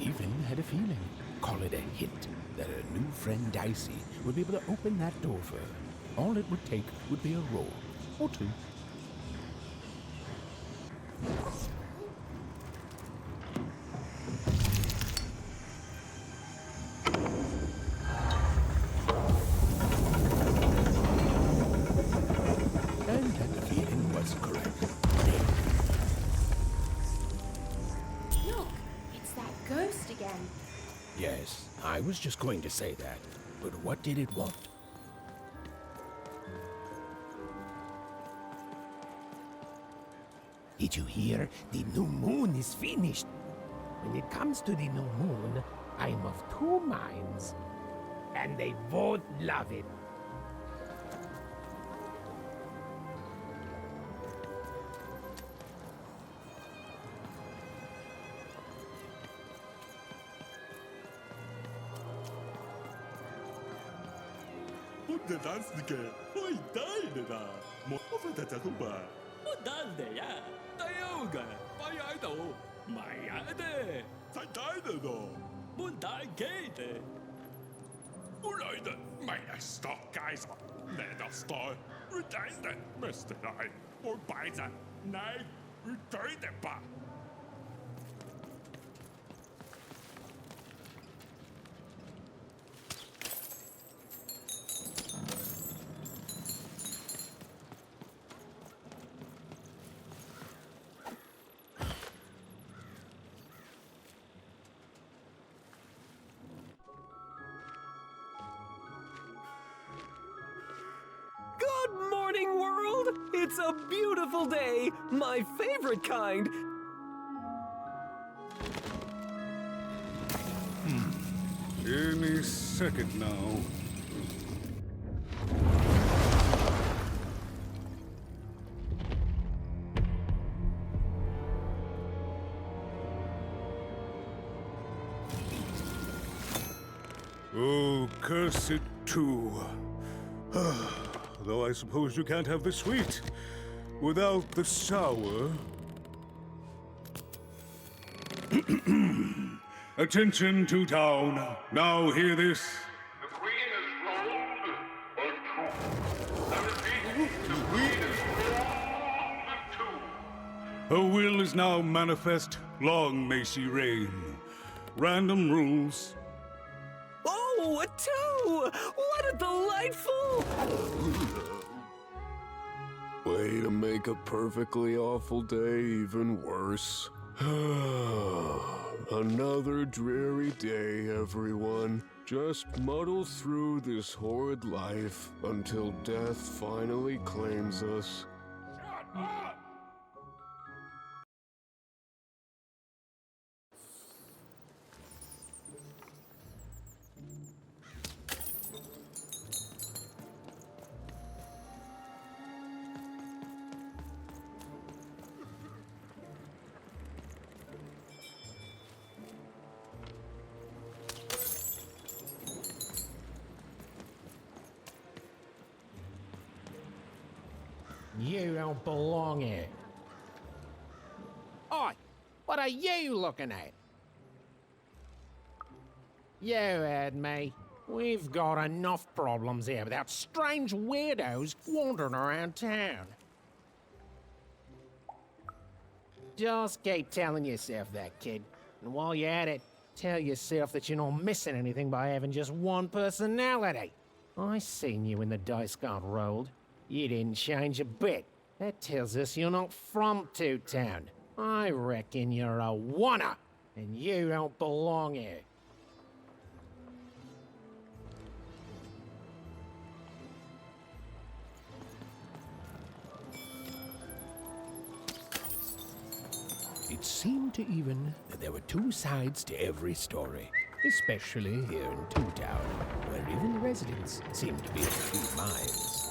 even had a feeling, call it a hint, that her new friend Dicey would be able to open that door for her. All it would take would be a roll or two. And that feeling was correct. Look, it's that ghost again. Yes, I was just going to say that. But what did it want? Did you hear? The new moon is finished. When it comes to the new moon, I'm of two minds. And they both love it. Fantastiche! Poi dai na! Mo fantastico! 我等你呀，對嘅，我喺度，咪呀的， Sai dai na no! 滿大機的， Ulaide! Meine Stockgeist! Neder Stoll! Ulaide! Müsste nein! Und beide! Nein! Ulaide ba! Good morning, world! It's a beautiful day, my favorite kind. Any second now. Oh, curse it too. Though I suppose you can't have the sweet without the sour. Attention to town. Now hear this. The queen is rolled or two. I repeat, the queen is rolled two. Her will is now manifest. Long may she reign. Random rules. Oh, a two! What a delightful... Way to make a perfectly awful day even worse. Another dreary day, everyone. Just muddle through this horrid life until death finally claims us. Shut up! You don't belong here. Oi! What are you looking at? You heard me. We've got enough problems here without strange weirdos wandering around town. Just keep telling yourself that, kid. And while you're at it, tell yourself that you're not missing anything by having just one personality. I seen you when the dice got rolled. You didn't change a bit. That tells us you're not from Two-Town. I reckon you're a oner, and you don't belong here. It seemed to even that there were two sides to every story, especially here in Two-Town, where even the residents seemed to be of two minds.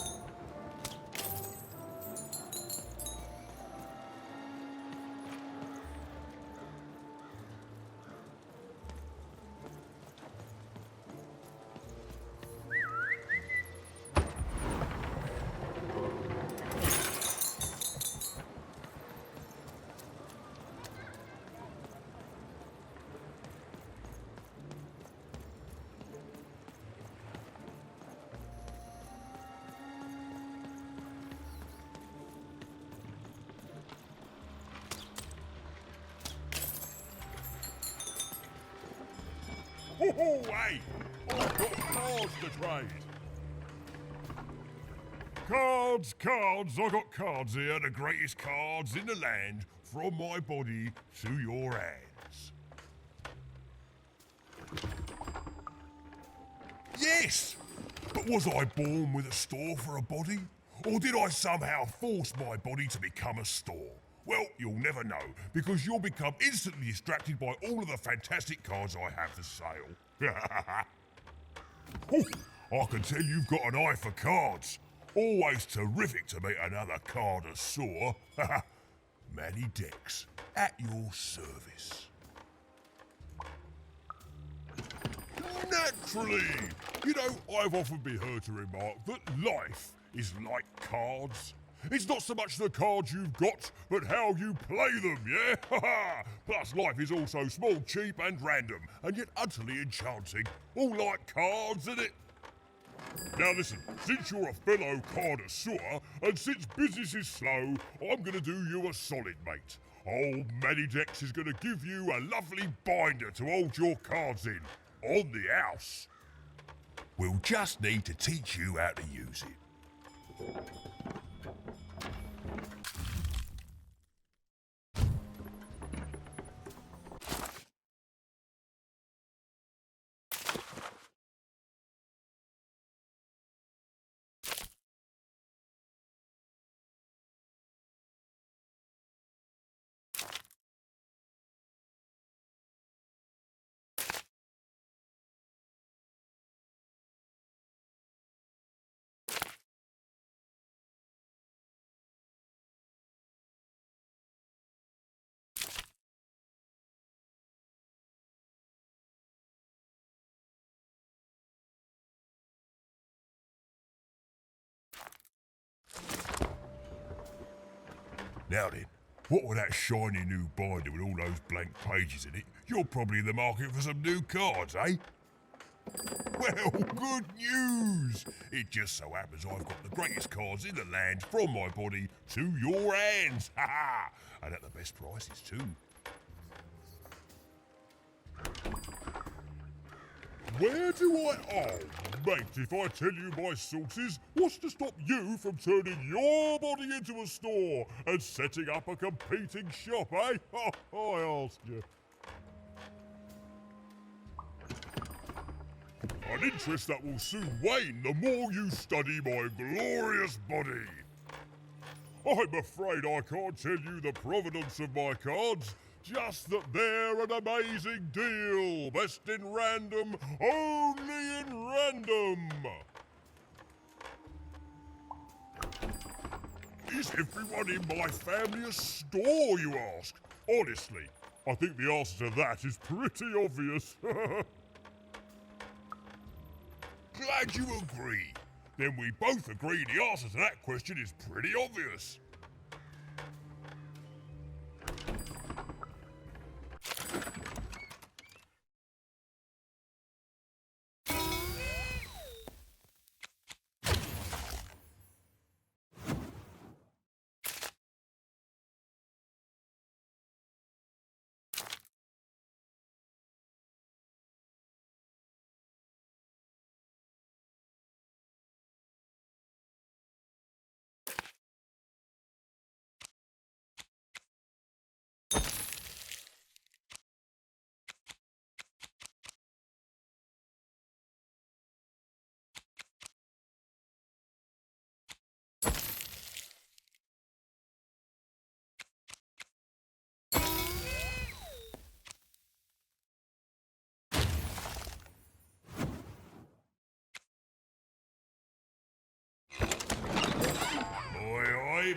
Oh, hey! I've got cards to trade. Cards. I got cards here, the greatest cards in the land, from my body to your hands. Yes! But was I born with a store for a body? Or did I somehow force my body to become a store? Well, you'll never know, because you'll become instantly distracted by all of the fantastic cards I have for sale. Oh, I can tell you've got an eye for cards. Always terrific to meet another connoisseur. Manny Dex, at your service. Naturally! You know, I've often been heard to remark that life is like cards. It's not so much the cards you've got, but how you play them, yeah? Plus, life is also small, cheap, and random, and yet utterly enchanting. All like cards, isn't it? Now listen, since you're a fellow connoisseur, and since business is slow, I'm gonna do you a solid, mate. Old Manny Dex is gonna give you a lovely binder to hold your cards in, on the house. We'll just need to teach you how to use it. Now then, what with that shiny new binder with all those blank pages in it, you're probably in the market for some new cards, eh? Well, good news! It just so happens I've got the greatest cards in the land from my body to your hands, ha! And at the best prices too. Where do I... Oh, mate, if I tell you my sources, what's to stop you from turning your body into a store and setting up a competing shop, eh? Oh, I ask you. An interest that will soon wane the more you study my glorious body. I'm afraid I can't tell you the provenance of my cards, just that they're an amazing deal. Best in random, only in random. Is everyone in my family a store, you ask? Honestly, I think the answer to that is pretty obvious. Glad you agree. Then we both agree the answer to that question is pretty obvious.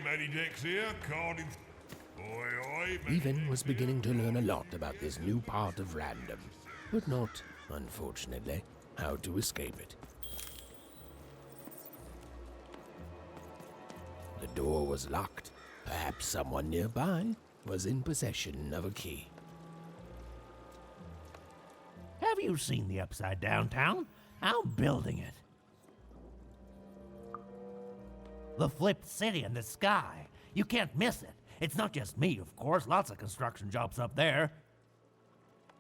Manny Dex here, Cardiff. Even was beginning to learn a lot about this new part of random, but not, unfortunately, how to escape it. The door was locked. Perhaps someone nearby was in possession of a key. Have you seen the Upside Down Town? I'm building it. The flipped city in the sky. You can't miss it. It's not just me, of course. Lots of construction jobs up there.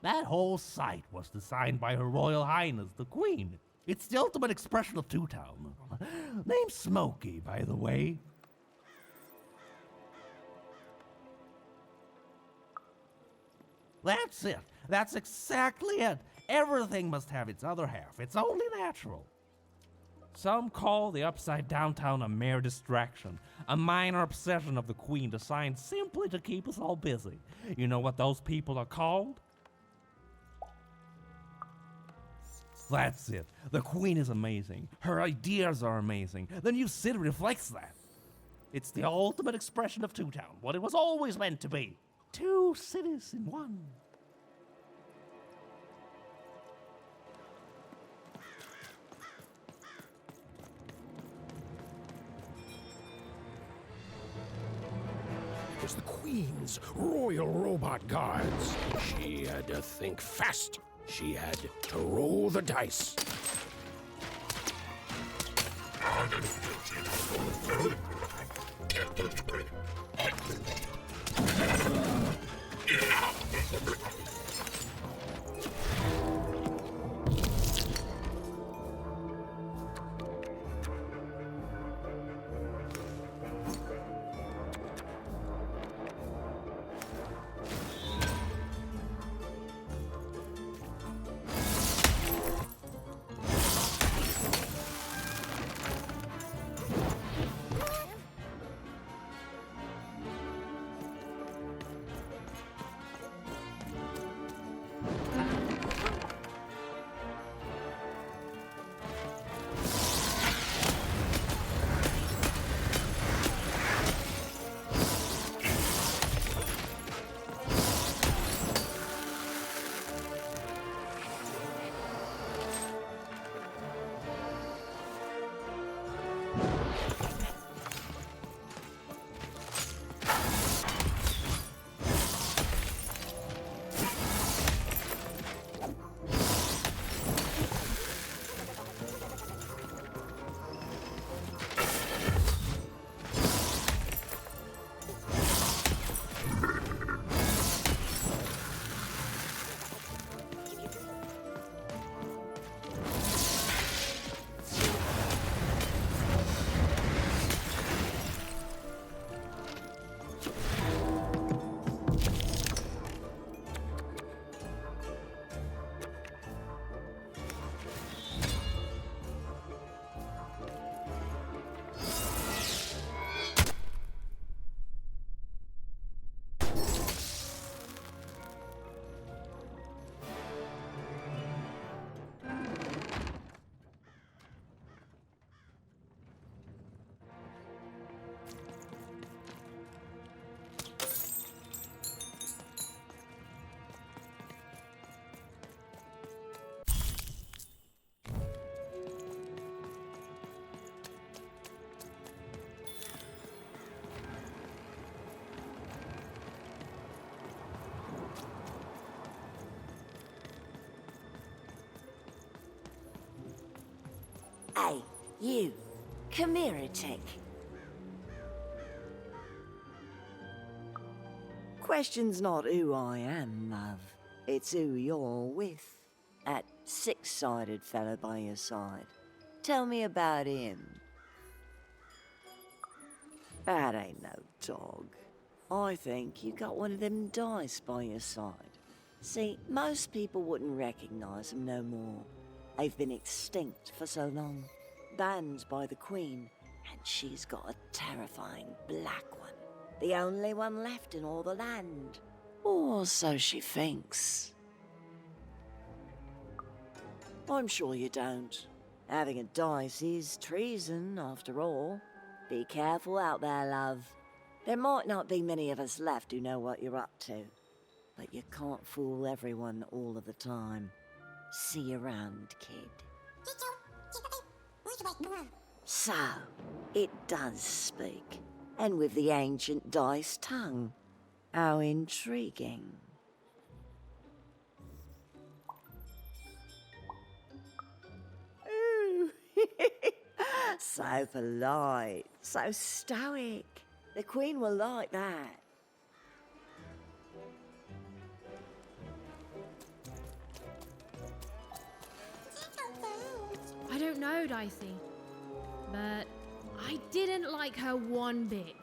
That whole site was designed by Her Royal Highness, the Queen. It's the ultimate expression of Two Town. Name's Smokey, by the way. That's it. That's exactly it. Everything must have its other half. It's only natural. Some call the Upside Downtown a mere distraction, a minor obsession of the Queen designed simply to keep us all busy. You know what those people are called? That's it. The Queen is amazing. Her ideas are amazing. The new city reflects that. It's the ultimate expression of Two Town, what it was always meant to be. Two cities in one. It was the Queen's Royal Robot Guards. She had to think fast. She had to roll the dice. Hey, you. Come here a tick. Question's not who I am, love. It's who you're with. That six-sided fella by your side. Tell me about him. That ain't no dog. I think you got one of them dice by your side. See, most people wouldn't recognize them no more. They've been extinct for so long. Banned by the Queen, and she's got a terrifying black one. The only one left in all the land. Or so she thinks. I'm sure you don't. Having a dice is treason, after all. Be careful out there, love. There might not be many of us left who know what you're up to. But you can't fool everyone all of the time. See you around, kid. So, it does speak. And with the ancient dice tongue. How intriguing. Ooh. So polite, so stoic. The Queen will like that. don't know Dicey, but I didn't like her one bit.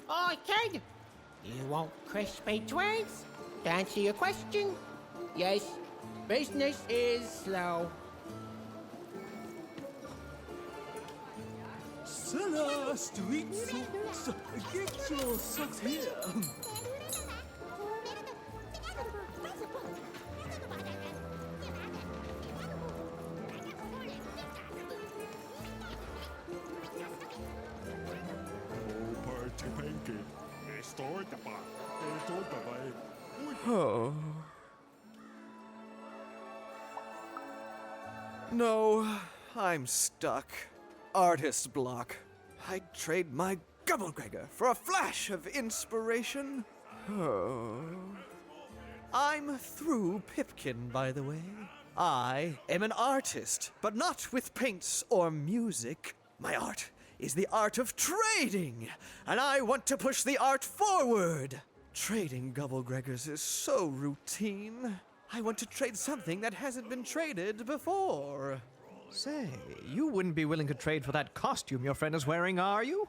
Oi, kid! You want crispy twigs? To answer your question, yes, business is slow. Sella street socks. Get your socks here. Oh. No, I'm stuck. Artist block. I'd trade my Gubblegregor for a flash of inspiration. Oh. I'm through Pipkin, by the way. I am an artist, but not with paints or music. My art is the art of trading, and I want to push the art forward. Trading Gubblegregors is so routine. I want to trade something that hasn't been traded before. Say, you wouldn't be willing to trade for that costume your friend is wearing, are you?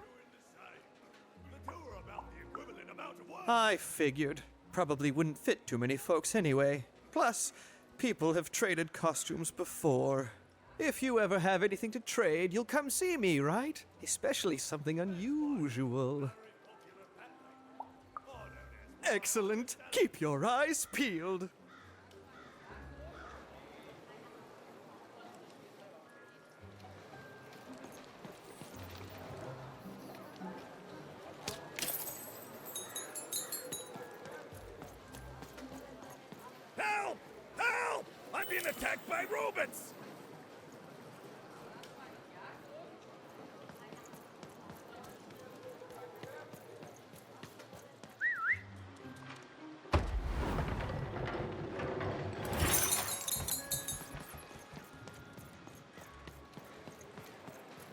I figured. Probably wouldn't fit too many folks anyway. Plus, people have traded costumes before. If you ever have anything to trade, you'll come see me, right? Especially something unusual. Excellent. Keep your eyes peeled. Help! Help! I'm being attacked by robots!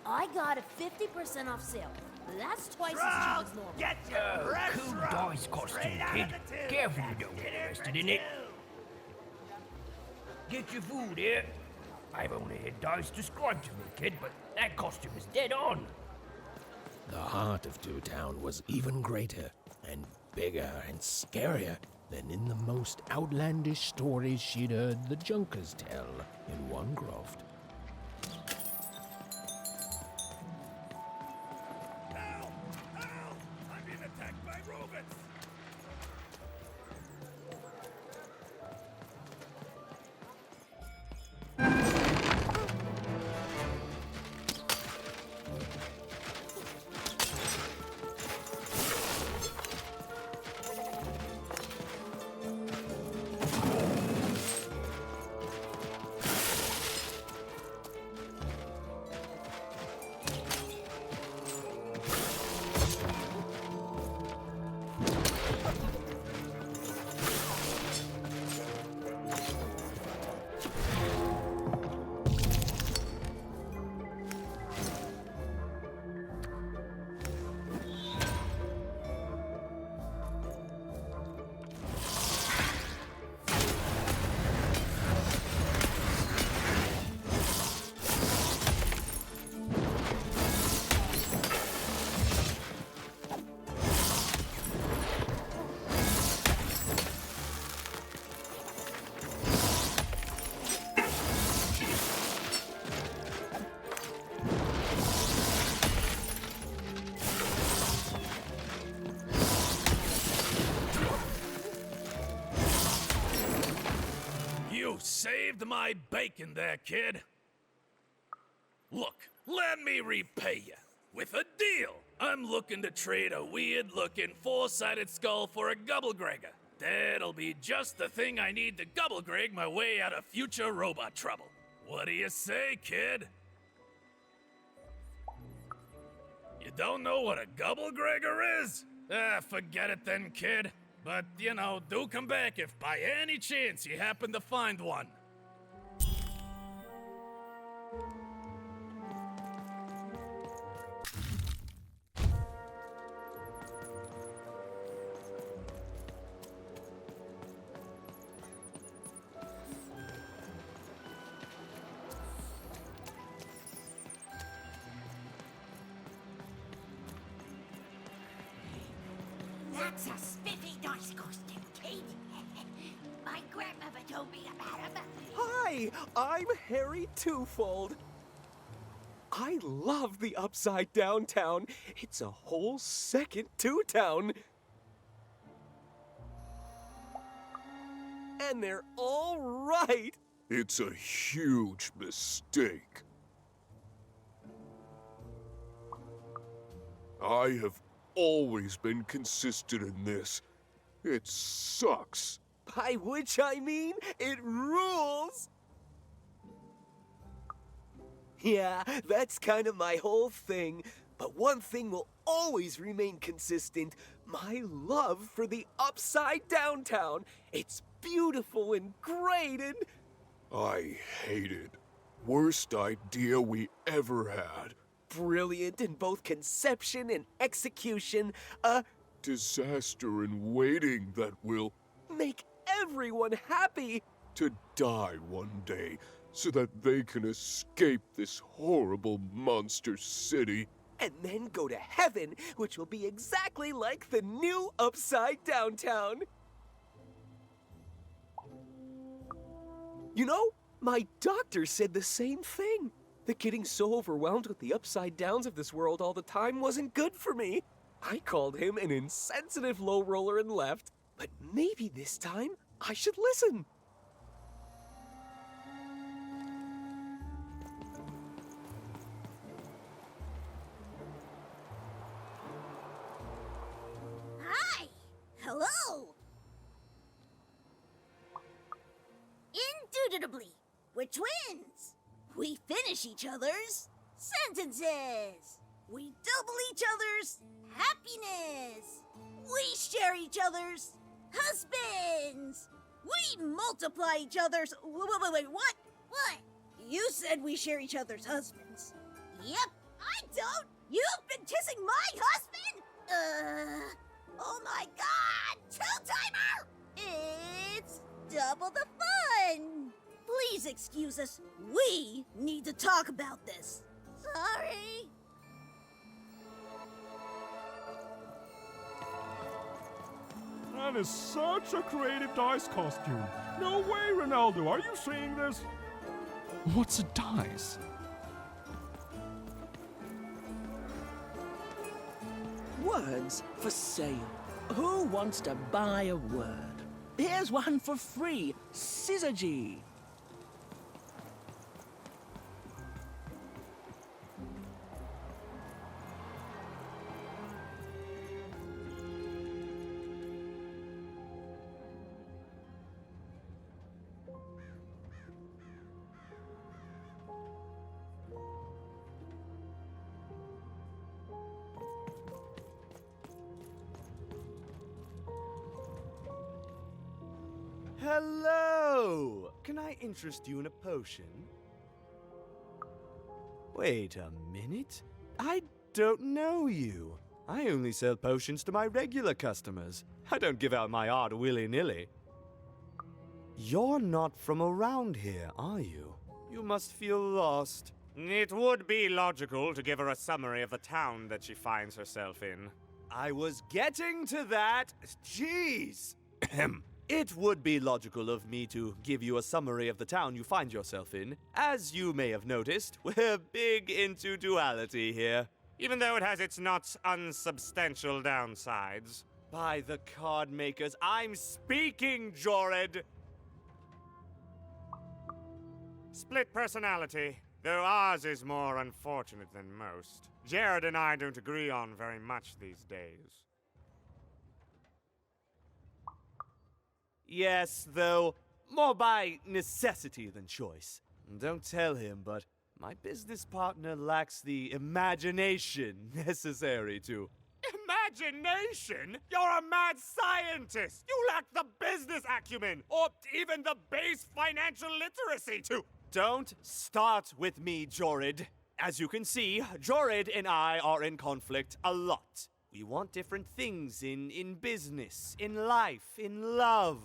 I got a 50% off sale. That's twice as cheap as normal. Get your cool dice costume, kid. Careful you don't get arrested in it. Get your food here. I've only had dice described to me, kid, but that costume is dead on. The heart of Two Town was even greater and bigger and scarier than in the most outlandish stories she'd heard the Junkers tell in one croft. saved my bacon there, kid. Look, let me repay you. With a deal. I'm looking to trade a weird-looking four-sided skull for a Gubblegregger. That'll be just the thing I need to Gubblegreg my way out of future robot trouble. What do you say, kid? You don't know what a Gubblegregger is? Forget it then, kid. But, do come back if by any chance you happen to find one. That's a spiffy dice costume, kid. My grandmother told me about him. Hi, I'm Harry Twofold. I love the Upside Down Town. It's a whole second Two-Town. And they're all right. It's a huge mistake. I have always been consistent in this. It sucks. By which I mean, it rules! Yeah, that's kind of my whole thing. But one thing will always remain consistent. My love for the Upside Down Town. It's beautiful and great and... I hate it. Worst idea we ever had. Brilliant in both conception and execution. A disaster in waiting that will make everyone happy. To die one day so that they can escape this horrible monster city. And then go to heaven, which will be exactly like the new Upside Down Town. You know, my doctor said the same thing. That getting so overwhelmed with the upside downs of this world all the time wasn't good for me. I called him an insensitive low roller and left, but maybe this time I should listen. Hi! Hello! Indubitably, we're twins! We finish each other's sentences. We double each other's happiness. We share each other's husbands. We multiply each other's... Wait, what? What? You said we share each other's husbands. Yep, I don't. You've been kissing my husband? Oh my God! Two-timer! It's double the fun. Please excuse us. We need to talk about this. Sorry. That is such a creative dice costume. No way, Ronaldo. Are you seeing this? What's a dice? Words for sale. Who wants to buy a word? Here's one for free. Syzygy. Hello! Can I interest you in a potion? Wait a minute. I don't know you. I only sell potions to my regular customers. I don't give out my art willy-nilly. You're not from around here, are you? You must feel lost. It would be logical to give her a summary of the town that she finds herself in. I was getting to that. Jeez! It would be logical of me to give you a summary of the town you find yourself in. As you may have noticed, we're big into duality here. Even though it has its not unsubstantial downsides. By the card makers, I'm speaking, Jorid! Split personality, though ours is more unfortunate than most. Jared and I don't agree on very much these days. Yes, though, more by necessity than choice. Don't tell him, but my business partner lacks the imagination necessary to. Imagination? You're a mad scientist! You lack the business acumen, or even the base financial literacy to. Don't start with me, Jorid. As you can see, Jorid and I are in conflict a lot. We want different things in business, in life, in love.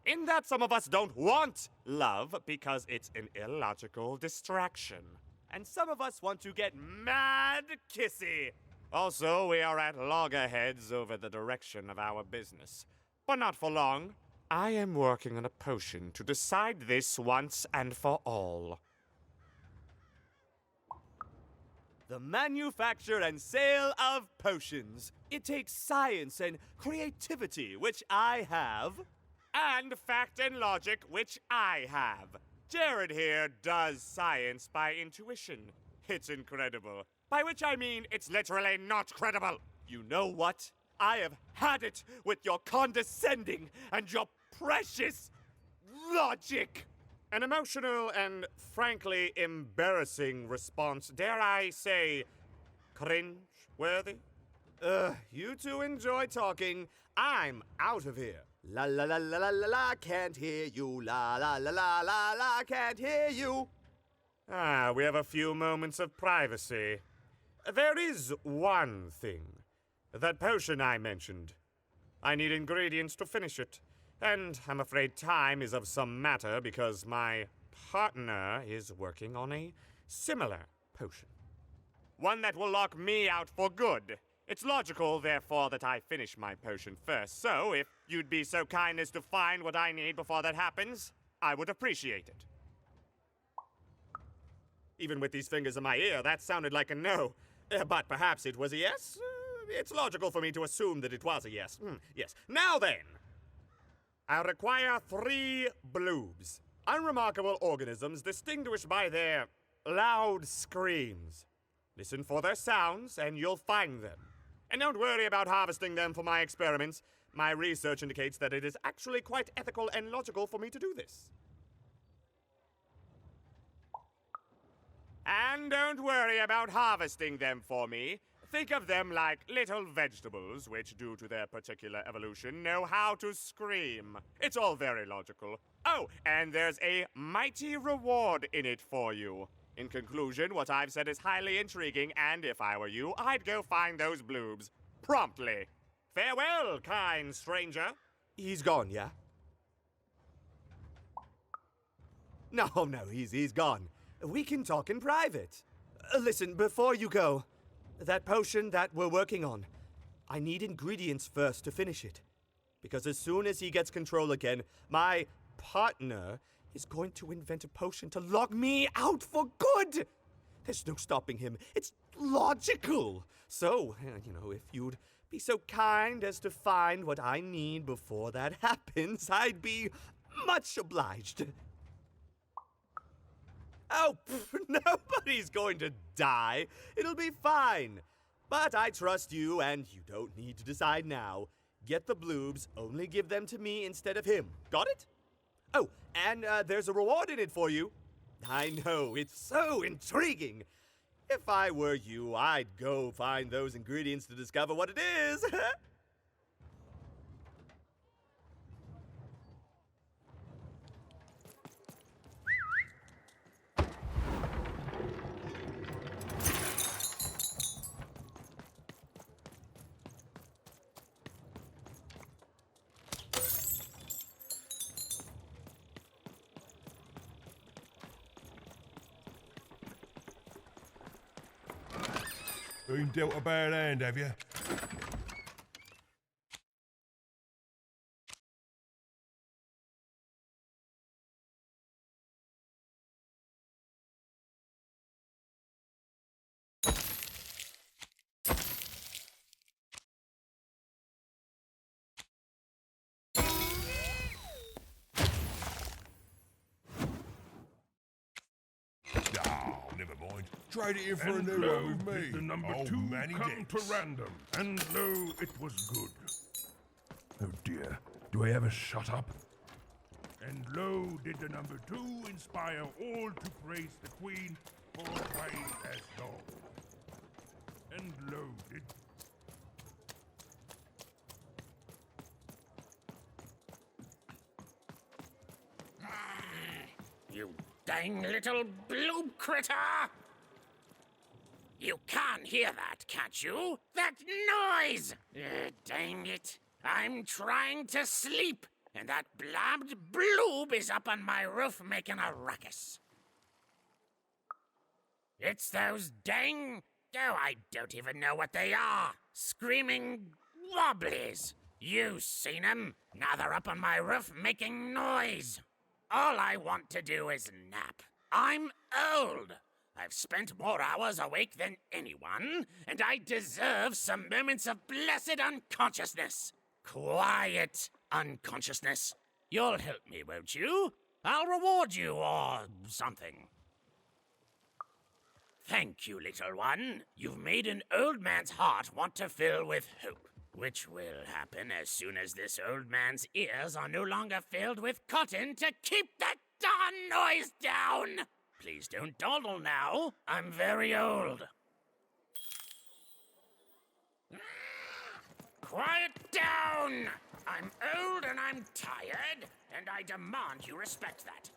In that some of us don't want love because it's an illogical distraction. And some of us want to get Mad kissy! Also, we are at loggerheads over the direction of our business. But not for long. I am working on a potion to decide this once and for all. the manufacture and sale of potions. It takes science and creativity, which I have. And fact and logic, which I have. Jared here does science by intuition. It's incredible. By which I mean it's literally not credible. You know what? I have had it with your condescending and your precious logic. An emotional and frankly embarrassing response, dare I say, cringe-worthy? You two enjoy talking. I'm out of here. La la la la la la la, can't hear you. La la la la la la, can't hear you. Ah, we have a few moments of privacy. There is one thing. That potion I mentioned. I need ingredients to finish it. And I'm afraid time is of some matter because my partner is working on a similar potion. One that will lock me out for good. It's logical, therefore, that I finish my potion first. So, if you'd be so kind as to find what I need before that happens, I would appreciate it. Even with these fingers in my ear, that sounded like a no. But perhaps it was a yes? It's logical for me to assume that it was a yes. Yes. Now then! I require 3 bloobs. Unremarkable organisms distinguished by their loud screams. Listen for their sounds, and you'll find them. And don't worry about harvesting them for my experiments. My research indicates that it is actually quite ethical and logical for me to do this. And don't worry about harvesting them for me. Think of them like little vegetables, which, due to their particular evolution, know how to scream. It's all very logical. Oh, and there's a mighty reward in it for you. In conclusion, what I've said is highly intriguing, and if I were you, I'd go find those bloobs. Promptly. Farewell, kind stranger. He's gone, yeah? No, he's gone. We can talk in private. Listen, before you go, that potion that we're working on, I need ingredients first to finish it. Because as soon as he gets control again, my partner is going to invent a potion to lock me out for good. There's no stopping him. It's logical. So, if you'd be so kind as to find what I need before that happens, I'd be much obliged. Oh, nobody's going to die. It'll be fine. But I trust you, and you don't need to decide now. Get the bloobs, only give them to me instead of him. Got it? Oh, and there's a reward in it for you. I know, it's so intriguing. If I were you, I'd go find those ingredients to discover what it is. Been dealt a bad hand, have you? Never mind. Trade it in for a And new lo, one with me. did the number Old 2 Manny come Dicks. to random, and lo, it was good. Oh dear, do I ever shut up? And lo, did the number 2 inspire all to praise the Queen for wise as dog. And lo, did... You dang little blue critter! You can't hear that, can't you? That noise! Dang it. I'm trying to sleep, and that blabbed bloob is up on my roof making a ruckus. It's those dang... Oh, I don't even know what they are. Screaming wobblies. You seen 'em? Now they're up on my roof making noise. All I want to do is nap. I'm old. I've spent more hours awake than anyone, and I deserve some moments of blessed unconsciousness. Quiet unconsciousness. You'll help me, won't you? I'll reward you or something. Thank you, little one. You've made an old man's heart want to fill with hope, which will happen as soon as this old man's ears are no longer filled with cotton to keep that darn noise down. Please don't dawdle now. I'm very old. Quiet down! I'm old and I'm tired, and I demand you respect that.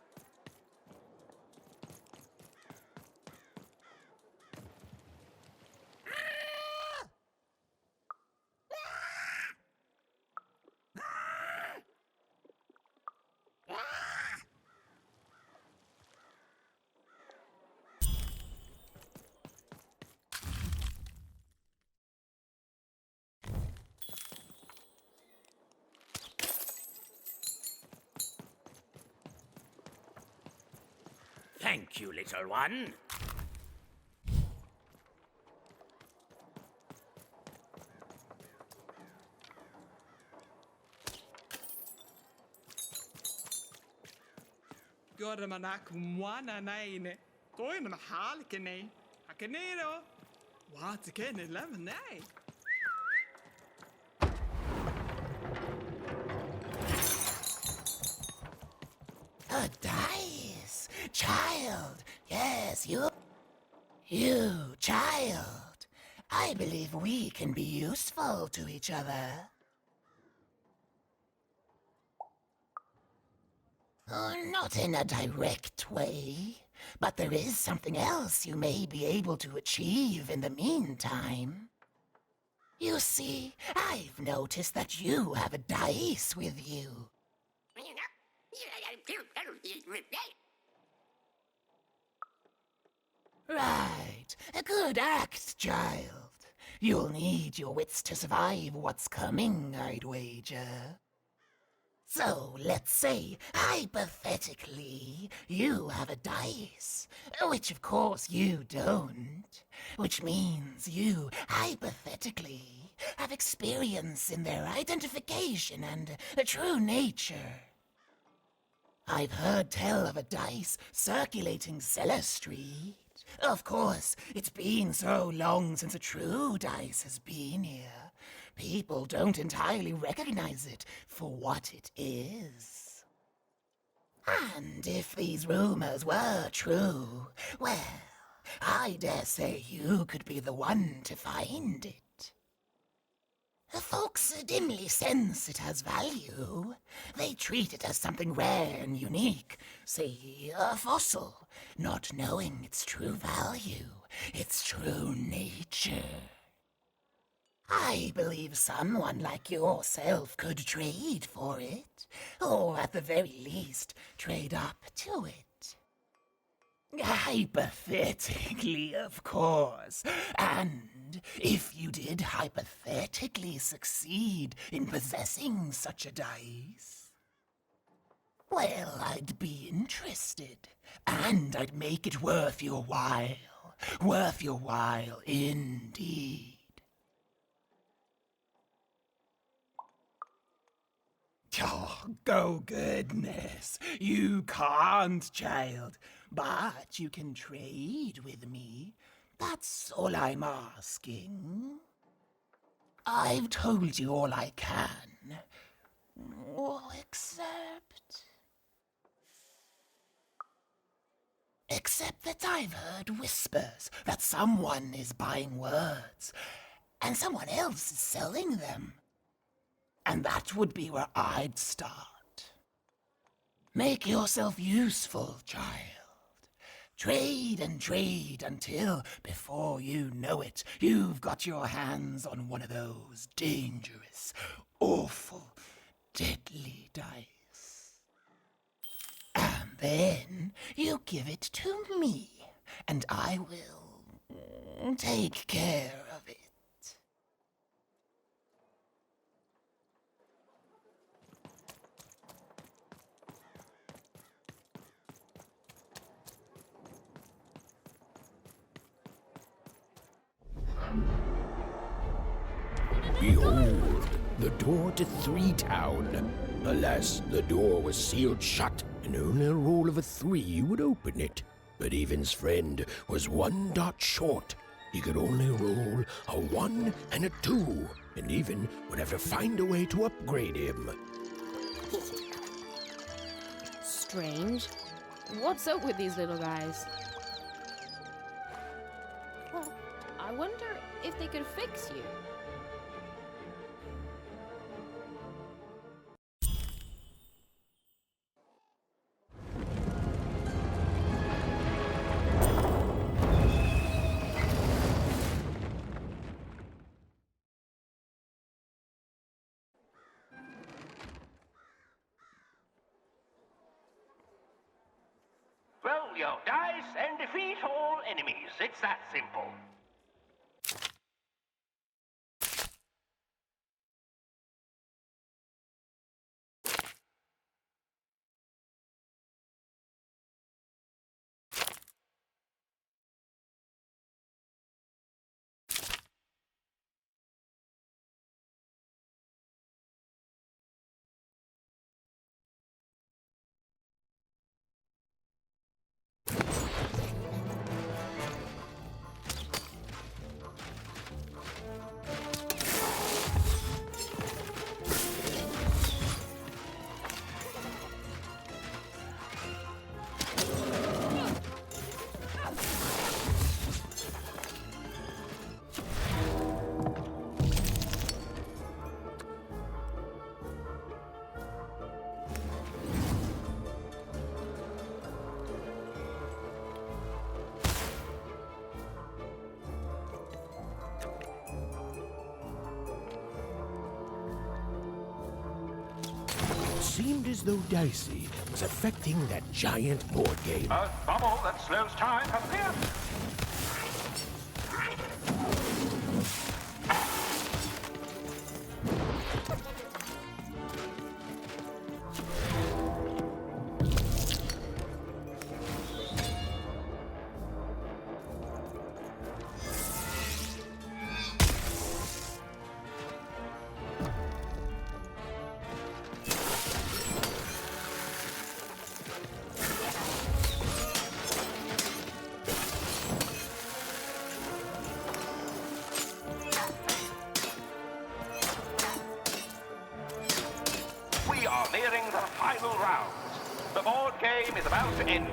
Thank you, little one. Göra mwana naine. Toina mahalkene. Hakenero. What's again in lemonade? A dice! Child! Yes, you, child. I believe we can be useful to each other. Not in a direct way, but there is something else you may be able to achieve in the meantime. You see, I've noticed that you have a dice with you. Right, a good act, child. You'll need your wits to survive what's coming, I'd wager. So, let's say, hypothetically, you have a dice, which of course you don't, which means you, hypothetically, have experience in their identification and true nature. I've heard tell of a dice circulating Cellar Street. Of course, it's been so long since a true dice has been here. People don't entirely recognize it for what it is. And if these rumors were true, well, I dare say you could be the one to find it. Folks dimly sense it has value. They treat it as something rare and unique, say a fossil, not knowing its true value, its true nature. I believe someone like yourself could trade for it, or at the very least, trade up to it. Hypothetically, of course, and if you did hypothetically succeed in possessing such a dice, well, I'd be interested, and I'd make it worth your while indeed. Oh goodness, you can't, child. but you can trade with me. That's all I'm asking. I've told you all I can. Except that I've heard whispers that someone is buying words, and someone else is selling them. And that would be where I'd start. Make yourself useful, child. Trade and trade until, before you know it, you've got your hands on one of those dangerous, awful, deadly dice. And then you give it to me, and I will take care of it. Behold, the door to Three Town. Alas, the door was sealed shut, and only a roll of a 3 would open it. But Evan's friend was 1 dot short. He could only roll a 1 and a 2, and Evan would have to find a way to upgrade him. Strange. What's up with these little guys? Well, I wonder if they could fix you. Roll your dice and defeat all enemies. It's that simple. It seemed as though Dicey was affecting that giant board game. A bubble that slows time appears. We are nearing the final round. The board game is about to end.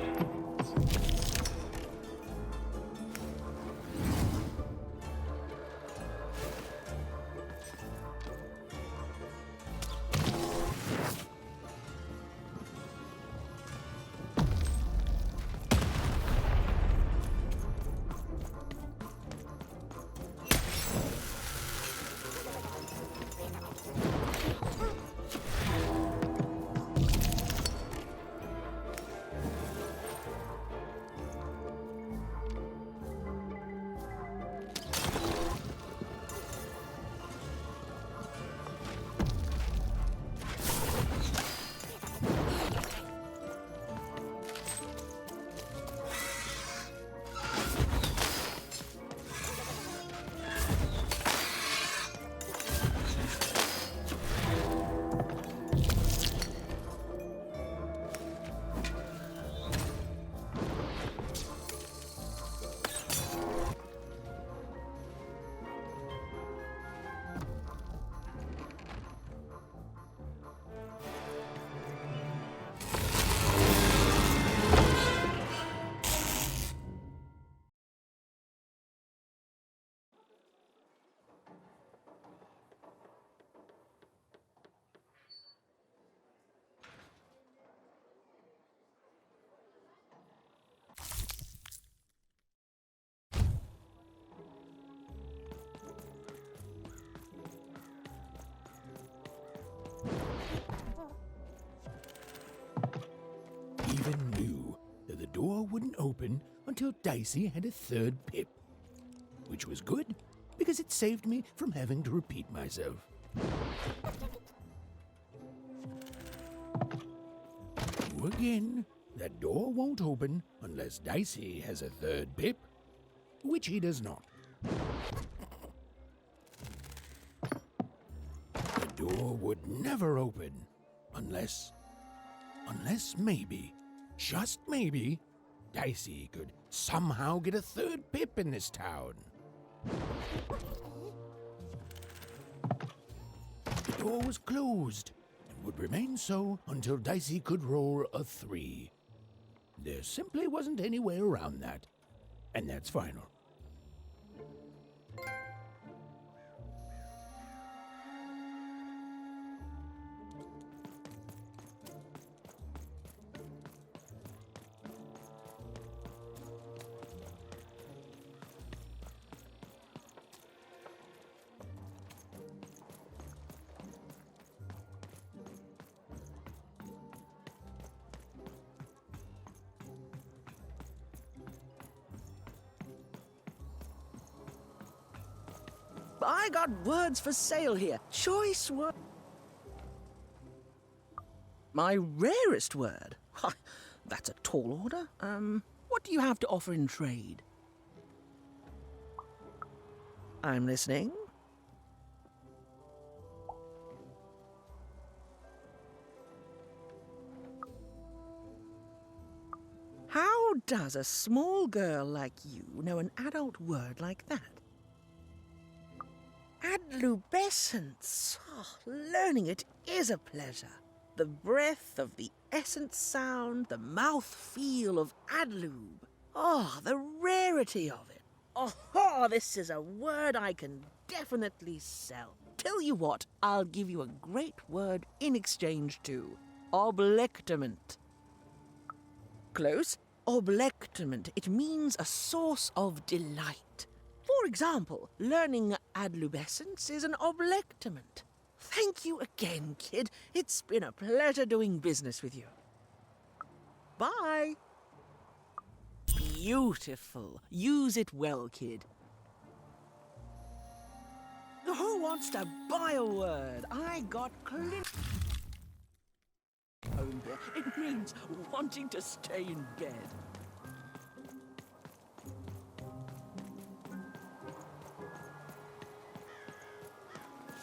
open until Dicey had a third pip. Which was good, because it saved me from having to repeat myself. Again, that door won't open unless Dicey has a third pip, which he does not. The door would never open unless maybe, just maybe, Dicey could somehow get a third pip in this town. The door was closed and would remain so until Dicey could roll a 3. There simply wasn't any way around that, and that's final. I got words for sale here. Choice word. My rarest word? Ha, that's a tall order. What do you have to offer in trade? I'm listening. How does a small girl like you know an adult word like that? Adlubescence. Oh, learning it is a pleasure. The breath of the essence sound, the mouth feel of adlube. Oh, the rarity of it. Oh, this is a word I can definitely sell. Tell you what, I'll give you a great word in exchange too. Oblectament. Close. Oblectament. It means a source of delight. For example, learning adlubescence is an oblectament. Thank you again, kid. It's been a pleasure doing business with you. Bye. Beautiful. Use it well, kid. Who wants to buy a word? I got Clint. It means wanting to stay in bed.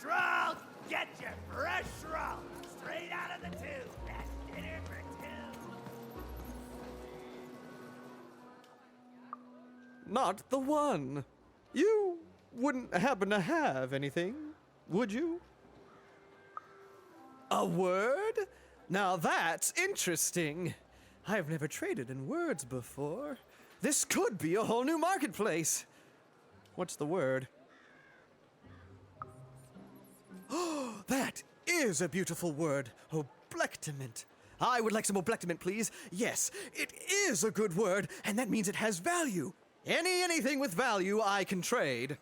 Shroud, get your fresh shroud straight out of the tube. That's dinner for two. Not the one. You wouldn't happen to have anything, would you? A word? Now that's interesting. I've never traded in words before. This could be a whole new marketplace. What's the word? Oh, that is a beautiful word. Oblectament. I would like some oblectament, please. Yes, it is a good word, and that means it has value. Anything with value I can trade.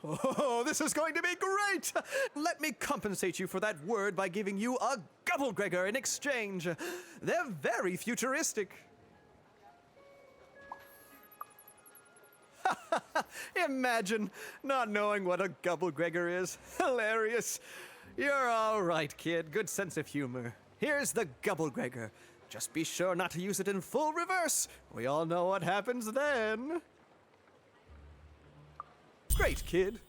Oh, this is going to be great! Let me compensate you for that word by giving you a Gubblegregor in exchange. They're very futuristic. Imagine not knowing what a Gubblegregor is. Hilarious. You're all right, kid. Good sense of humor. Here's the Gubblegregor. Just be sure not to use it in full reverse. We all know what happens then. Great, kid.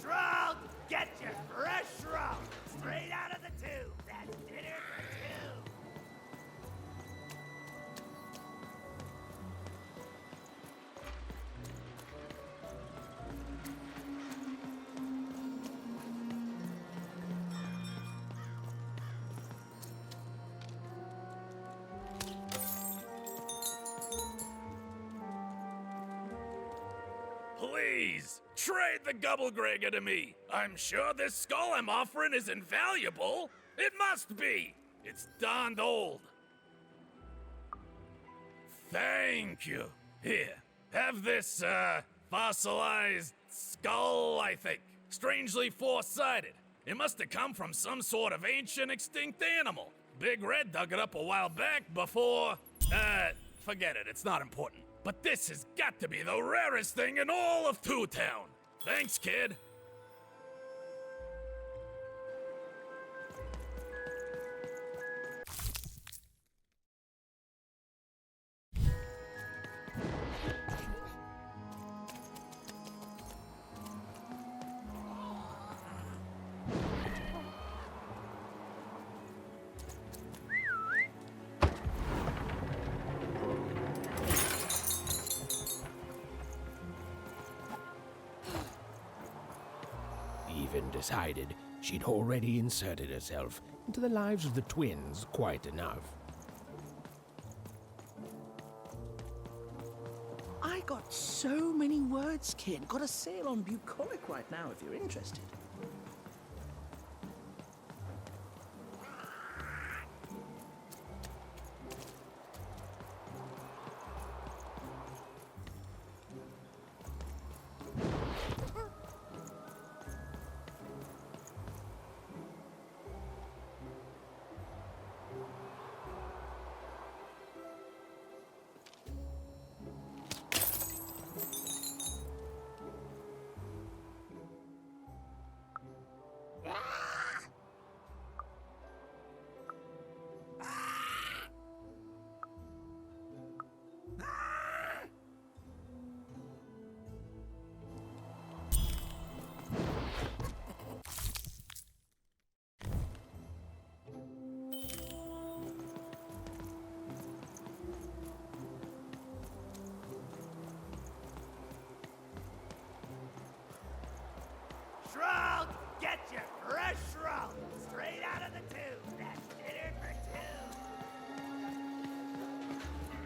Shroud, get your fresh shroud straight out of the tube. That's dinner for two. Please, trade the Gubblegregor to me. I'm sure this skull I'm offering is invaluable. It must be. It's darned old. Thank you. Here, have this, fossilized skull, I think. Strangely four-sided. It must have come from some sort of ancient extinct animal. Big Red dug it up a while back before... forget it, it's not important. But this has got to be the rarest thing in all of Two Town. Thanks, kid. Even decided she'd already inserted herself into the lives of the twins quite enough. I got so many words, kid. Got a sale on bucolic right now if you're interested. Shroud, get your fresh shroud straight out of the tube. That's dinner for two.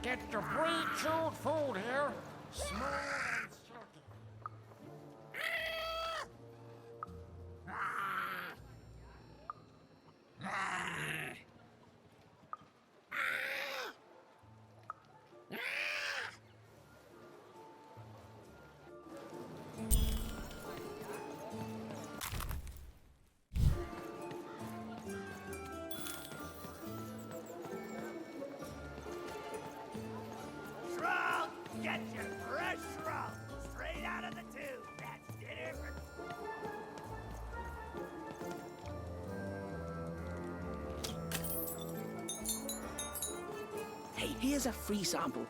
Get your pre-chewed food here. Smooth and silky. Shroud, get your fresh shroud straight out of the tube. That's dinner for Hey, here's a free sample.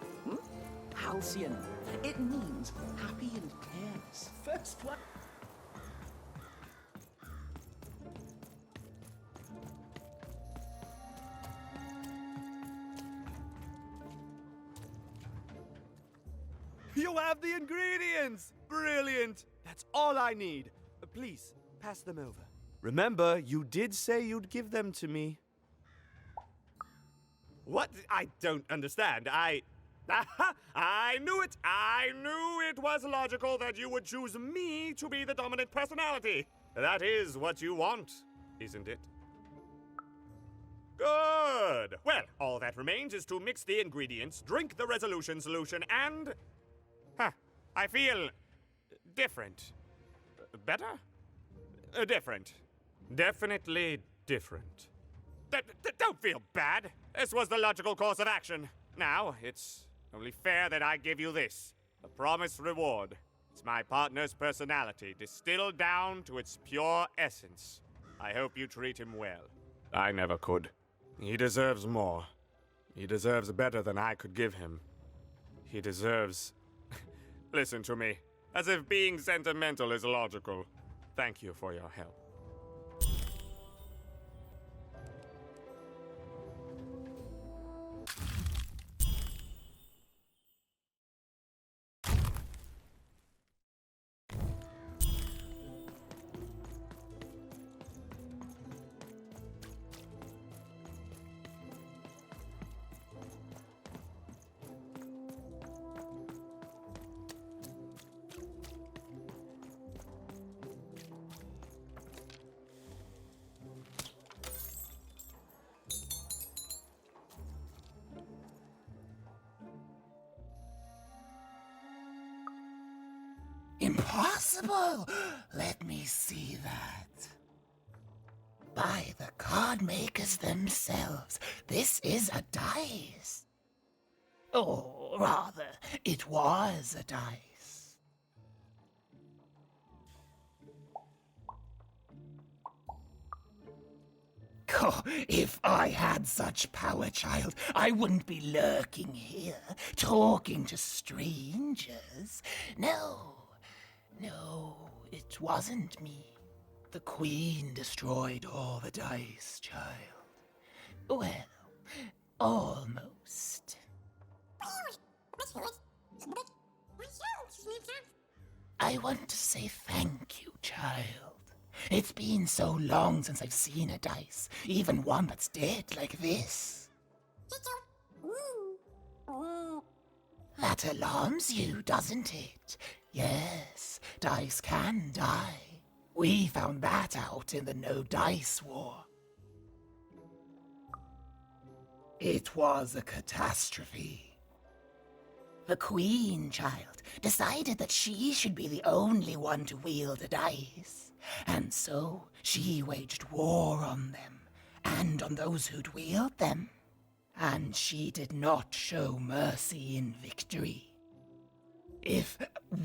Halcyon. It means happy and careless. First one. You have the ingredients! Brilliant! That's all I need. Please, pass them over. Remember, you did say you'd give them to me. What? I don't understand. I knew it! I knew it was logical that you would choose me to be the dominant personality. That is what you want, isn't it? Good! Well, all that remains is to mix the ingredients, drink the resolution solution, and... I feel... different. Better? Different. Definitely different. Don't feel bad. This was the logical course of action. Now, it's only fair that I give you this. A promised reward. It's my partner's personality, distilled down to its pure essence. I hope you treat him well. I never could. He deserves more. He deserves better than I could give him. He deserves... Listen to me. As if being sentimental is logical. Thank you for your help. impossible! Let me see that. By the card makers themselves, this is a dice. Or rather, it was a dice. Oh, if I had such power, child, I wouldn't be lurking here, talking to strangers. No, it wasn't me. The Queen destroyed all the dice, child. Well, almost. I want to say thank you, child. It's been so long since I've seen a dice, even one that's dead like this. That alarms you, doesn't it? Yes, dice can die. We found that out in the No Dice War. It was a catastrophe. The Queen, child, decided that she should be the only one to wield a dice. And so she waged war on them, and on those who'd wield them. And she did not show mercy in victory.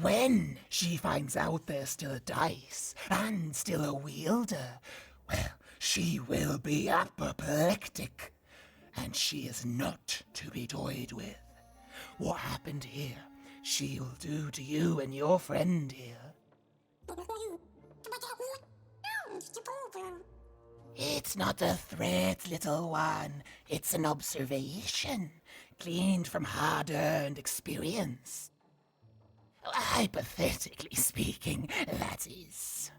When she finds out there's still a dice, and still a wielder, well, she will be apoplectic. And she is not to be toyed with. What happened here, she'll do to you and your friend here. It's not a threat, little one. It's an observation, gleaned from hard-earned experience. Hypothetically speaking, that is.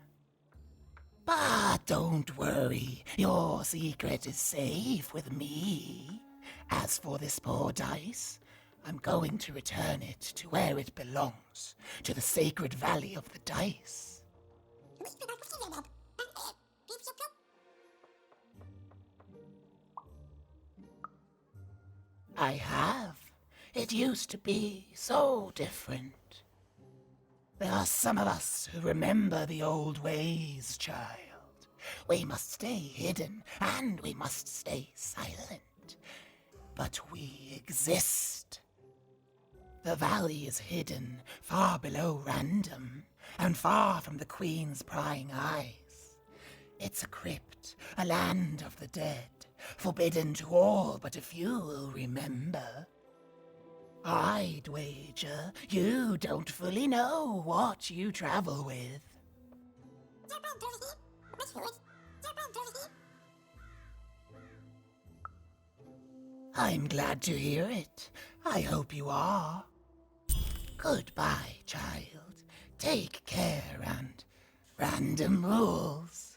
But don't worry, your secret is safe with me. As for this poor dice, I'm going to return it to where it belongs, to the sacred valley of the dice. I have. It used to be so different. There are some of us who remember the old ways, child. We must stay hidden, and we must stay silent. But we exist. The valley is hidden, far below random, and far from the Queen's prying eyes. It's a crypt, a land of the dead, forbidden to all but a few will remember. I'd wager you don't fully know what you travel with. I'm glad to hear it. I hope you are. Goodbye, child. Take care and random rules.